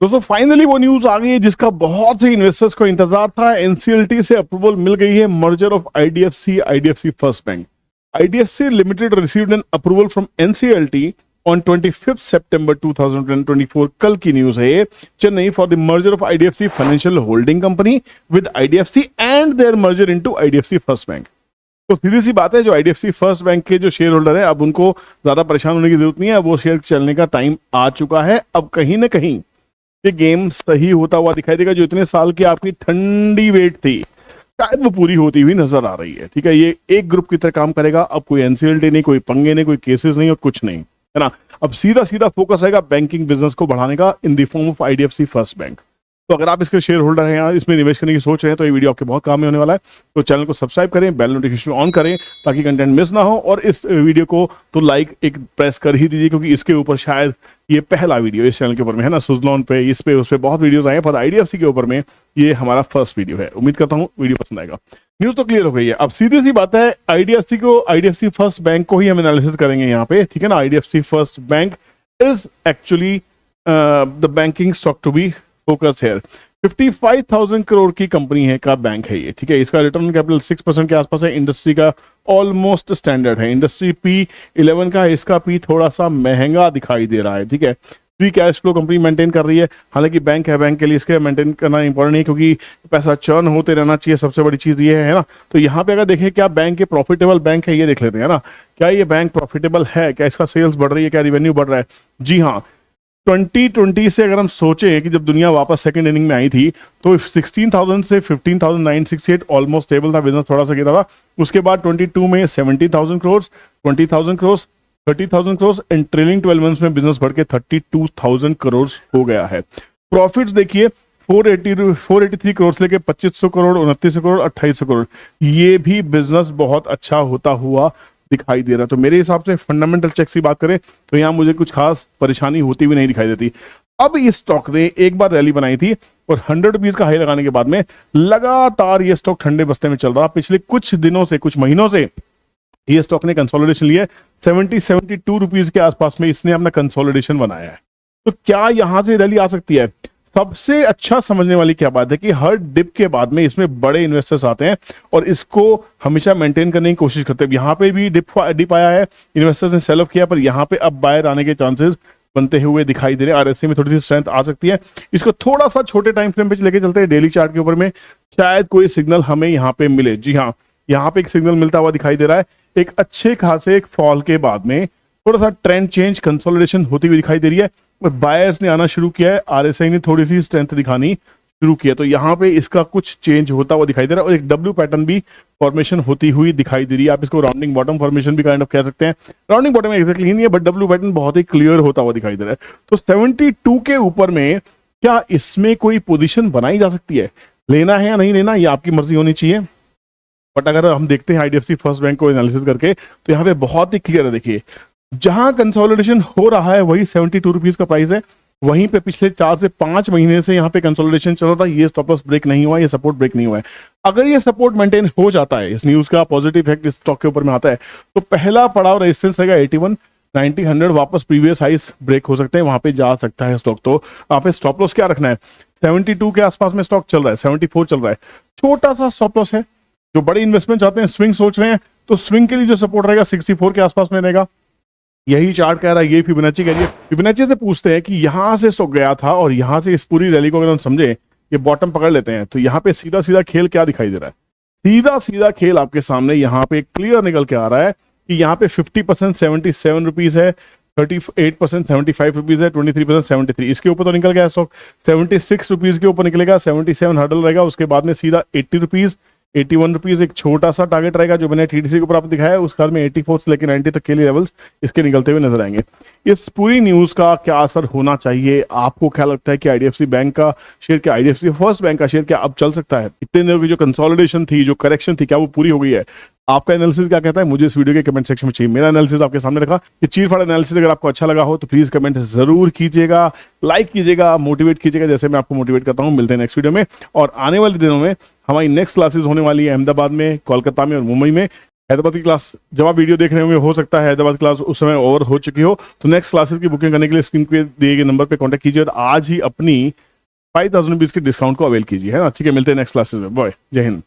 दोस्तों फाइनली वो न्यूज आ गई है जिसका बहुत से इन्वेस्टर्स को इंतजार था। एनसीएलटी से अप्रूवल मिल गई है merger of IDFC first bank. IDFC limited received an approval from NCLT on 25 September 2024। कल की न्यूज है ये। Chennai for the merger of IDFC financial holding company with IDFC and their merger into IDFC first bank. तो सीधी सी बात है, जो IDFC first bank के जो शेयर होल्डर है अब उनको ज्यादा परेशान होने की जरूरत नहीं है। अब वो शेयर चलने का टाइम आ चुका है। अब कहीं ना कहीं ये गेम सही होता हुआ दिखाई देगा। जो इतने साल की आपकी ठंडी वेट थी शायद वो पूरी होती हुई नजर आ रही है। ठीक है, ये एक ग्रुप की तरह काम करेगा। अब कोई एनसीएलटी नहीं, कोई पंगे नहीं, कोई केसेस नहीं और कुछ नहीं, है ना। अब सीधा सीधा फोकस रहेगा बैंकिंग बिजनेस को बढ़ाने का in the form of IDFC first bank. तो अगर आप इसके शेयर होल्डर हैं या इसमें निवेश करने की सोच रहे हैं तो ये वीडियो आपके बहुत काम में होने वाला है। तो चैनल को सब्सक्राइब करें, बेल नोटिफिकेशन ऑन करें ताकि कंटेंट मिस ना हो। और इस वीडियो को तो लाइक एक प्रेस कर ही दीजिए क्योंकि इसके ऊपर शायद ये पहला वीडियो इस चैनल के ऊपर में है ना। सुजलॉन पे, इस पे, उस पे बहुत वीडियोस आए हैं, पर आईडीएफसी के ऊपर में ये हमारा फर्स्ट वीडियो है। उम्मीद करता हूँ वीडियो पसंद आएगा। न्यूज तो क्लियर हो गई है। अब सीधी सी बात है, आईडीएफसी फर्स्ट बैंक को ही हम एनालिसिस करेंगे यहाँ पे। ठीक है ना। IDFC first bank is actually the banking stock to be focus here. 55,000 crore की कंपनी है का बैंक है ये। ठीक है, इसका रिटर्न कैपिटल 6% के आसपास है। इंडस्ट्री का ऑलमोस्ट स्टैंडर्ड है। इंडस्ट्री P11 का है, इसका P थोड़ा सा महंगा दिखाई दे रहा है। ठीक है, free cash flow company maintain कर रही है। हालांकि बैंक है, बैंक के लिए इसके मेंटेन करना इंपॉर्टेंट नहीं क्योंकि पैसा चर्न होते रहना चाहिए। सबसे बड़ी चीज ये है ना। तो यहाँ पे अगर देखें क्या बैंक के प्रॉफिटेबल बैंक है, ये देख लेते हैं ना। क्या ये बैंक प्रॉफिटेबल है? क्या इसका सेल्स बढ़ रही है? क्या रिवेन्यू बढ़ रहा है? जी हाँ। 2020 से अगर हम सोचें कि जब दुनिया वापस सेकंड इनिंग में आई थी तो 16,000 से 15,968 ऑलमोस्ट स्टेबल था बिजनेस, थोड़ा सा गिरा था। उसके बाद 22 में 70,000 crore, 20,000 crore, 30,000 crore and trailing 12 months में बिजनेस बढ़ के 32,000 करोड़ हो गया है। प्रॉफिट्स देखिए 483 करोड़ से लेके 2500 करोड़, 2900 करोड़, 2800 करोड़। ये भी बिजनेस बहुत अच्छा होता हुआ दिखाई दे रहा है। तो मेरे हिसाब से फंडामेंटल चेक्स की बात करें तो यहाँ मुझे कुछ खास परेशानी होती हुई नहीं दिखाई देती। अब इस स्टॉक ने एक बार रैली बनाई थी और 100 रुपीज का हाई लगाने के बाद में लगातार ये स्टॉक ठंडे बस्ते में चल रहा। पिछले कुछ दिनों से, कुछ महीनों से ये स्टॉक ने कंसोलिडेशन लिया। 72 रुपीज के आसपास में इसने अपना कंसोलिडेशन बनाया है। तो क्या यहां से रैली आ सकती है? सबसे अच्छा समझने वाली क्या बात है कि हर डिप के बाद में इसमें बड़े इन्वेस्टर्स आते हैं और इसको हमेशा मेंटेन करने की कोशिश करते हैं। यहाँ पे भी डिप आया है, इन्वेस्टर्स ने सेल ऑफ किया, पर यहाँ पे अब बायर आने के चांसेस बनते हुए दिखाई दे रहे हैं। आरएसआई में थोड़ी सी स्ट्रेंथ आ सकती है। इसको थोड़ा सा छोटे टाइम फ्रेम पे लेके चलते हैं। डेली चार्ट के ऊपर में शायद कोई सिग्नल हमें यहाँ पे मिले। जी हाँ, यहाँ पे एक सिग्नल मिलता हुआ दिखाई दे रहा है। एक अच्छे खासे एक फॉल के बाद में थोड़ा सा ट्रेंड चेंज, कंसोलिडेशन होती हुई दिखाई दे रही है। बायर्स ने आना शुरू किया है, आरएसआई ने थोड़ी सी स्ट्रेंथ दिखानी शुरू किया। तो यहाँ पे इसका कुछ चेंज होता हुआ दिखाई दे रहा है और एक डब्ल्यू पैटर्न भी फॉर्मेशन होती हुई दिखाई दे रही है। आप इसको राउंडिंग बॉटम फॉर्मेशन भी काइंड ऑफ कह सकते हैं। राउंडिंग बॉटम एक्जैक्टली नहीं है बट डब्ल्यू पैटर्न बहुत ही क्लियर होता हुआ दिखाई दे रहा है। तो 72 के ऊपर में क्या इसमें कोई पोजिशन बनाई जा सकती है? लेना है या नहीं लेना ये आपकी मर्जी होनी चाहिए। बट अगर हम देखते हैं आईडीएफसी फर्स्ट बैंक को एनालिसिस करके तो यहाँ पे बहुत ही क्लियर है। देखिए, जहां कंसोलिडेशन हो रहा है वही 72 रुपीज का प्राइस है। वहीं पे पिछले 4 से 5 महीने से यहाँ पे कंसोलिडेशन चल रहा था। ये स्टॉप लॉस ब्रेक नहीं हुआ, ये सपोर्ट ब्रेक नहीं हुआ है। अगर ये सपोर्ट मेंटेन हो जाता है, इस न्यूज का पॉजिटिव इफेक्ट इस स्टॉक के ऊपर में आता है, तो पहला पड़ाव रेजिस्टेंस रहेगा 81, 90, 100 वापस प्रीवियस हाइस ब्रेक हो सकते हैं, वहां पे जा सकता है स्टॉक। तो आप स्टॉप लॉस क्या रखना है? 72 के आसपास में स्टॉक चल रहा है, 74 चल रहा है, छोटा सा स्टॉप लॉस है। जो बड़े इन्वेस्टमेंट चाहते हैं, स्विंग सोच रहे हैं, तो स्विंग के लिए जो सपोर्ट रहेगा 64 के आसपास में रहेगा। यही चार्ट कह रहा है, ये फिबोनाची कह रही है। फिबोनाची से पूछते हैं कि यहां से स्टॉक गया था और यहां से इस पूरी रैली को अगर हम समझे, ये बॉटम पकड़ लेते हैं, तो यहाँ पे सीधा सीधा खेल क्या दिखाई दे रहा है? सीधा सीधा खेल आपके सामने यहाँ पे क्लियर निकल के आ रहा है कि यहाँ पे 50% 77 रुपीज है, 38% 75 रुपीज है, 23% 73। इसके ऊपर तो निकल गया स्टॉक, 76 रुपीज के ऊपर निकलेगा, 77 हर्डल रहेगा। उसके बाद में सीधा 80 रुपीज, 81 रुपीज एक छोटा सा टारगेट रहेगा जो मैंने टीडीसी के ऊपर आपको दिखाया है। उस काल में 84 से लेकर 90 तक के लिए लेवल्स इसके निकलते हुए नजर आएंगे। इस पूरी न्यूज का क्या असर होना चाहिए? आपको क्या लगता है कि आईडीएफसी बैंक का शेयर, क्या आईडीएफसी फर्स्ट बैंक का शेयर क्या अब चल सकता है? इतने दिनों की जो कंसोलिडेशन थी, जो करेक्शन थी, क्या वो पूरी हो गई है? आपका एनालिसिस क्या कहता है? मुझे इस वीडियो के कमेंट सेक्शन में चाहिए। मेरा एनालिसिस आपके सामने रखा। ये चीरफाड़ एनालिसिस अगर आपको अच्छा लगा हो तो प्लीज कमेंट जरूर कीजिएगा, लाइक कीजिएगा, मोटिवेट कीजिएगा जैसे मैं आपको मोटिवेट करता हूं। मिलते हैं नेक्स्ट वीडियो में। और आने वाले दिनों में हमारी नेक्स्ट क्लासेस होने वाली है अहमदाबाद में, कोलकाता में और मुंबई में। हैदराबाद की क्लास जब आप वीडियो देख रहे होंगे, हो सकता है हैदराबाद क्लास उस समय ओवर हो चुकी हो, तो नेक्स्ट क्लासेस की बुकिंग करने के लिए स्क्रीन पे दिए गए नंबर पे कांटेक्ट कीजिए और आज ही अपनी 5000 रुपीज के डिस्काउंट को अवेल कीजिए, है ना। ठीक है, मिलते हैं नेक्स्ट क्लासेस में, बाय, जय हिंद।